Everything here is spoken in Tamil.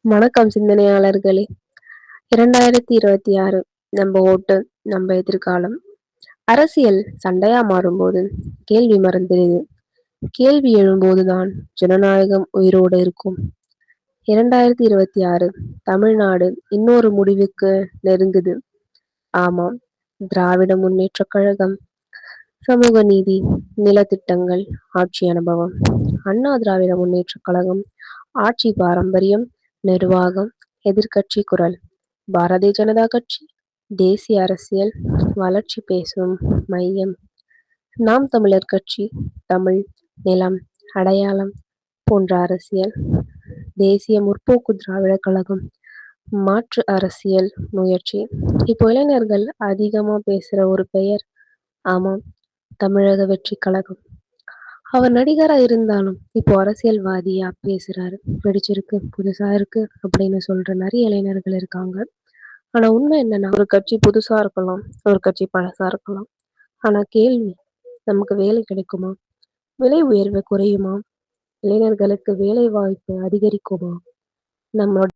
வணக்கம் சிந்தனையாளர்களே! 2026 நம்ம ஓட்டு, நம்ம எதிர்காலம். அரசியல் சண்டையா மாறும்போது கேள்வி மறந்துடுது. கேள்வி எழும்போதுதான் ஜனநாயகம் உயிரோடு இருக்கும். 2026 தமிழ்நாடு இன்னொரு முடிவுக்கு நெருங்குது. ஆமாம், திராவிட முன்னேற்றக் கழகம், சமூக நீதி, நிலத்திட்டங்கள், ஆட்சி அனுபவம். அண்ணா திராவிட முன்னேற்றக் கழகம், ஆட்சி பாரம்பரியம், நிர்வாகம், எதிர்க்கட்சி குரல். பாரதிய ஜனதா கட்சி, தேசிய அரசியல், வளர்ச்சி பேசும் மையம். நாம் தமிழர் கட்சி, தமிழ், நிலம், அடையாளம் போன்ற அரசியல். தேசிய முற்போக்கு திராவிடர் கழகம், மாற்று அரசியல் முயற்சி. இப்போ இளைஞர்கள் அதிகமா பேசுற ஒரு பெயர், ஆமாம், தமிழக வெற்றி கழகம். அவர் நடிகரா இருந்தாலும் இப்போ அரசியல்வாதியா பேசுறாரு. பிடிச்சிருக்கு, புதுசா இருக்கு அப்படின்னு சொல்ற நிறைய இளைஞர்கள் இருக்காங்க. ஆனா உண்மை என்னன்னா, ஒரு கட்சி புதுசா இருக்கலாம், ஒரு கட்சி பழசா இருக்கலாம். ஆனா கேள்வி, நமக்கு வேலை கிடைக்குமா? விலை உயர்வு குறையுமா? இளைஞர்களுக்கு வேலை வாய்ப்பு அதிகரிக்குமா? நம்மளோட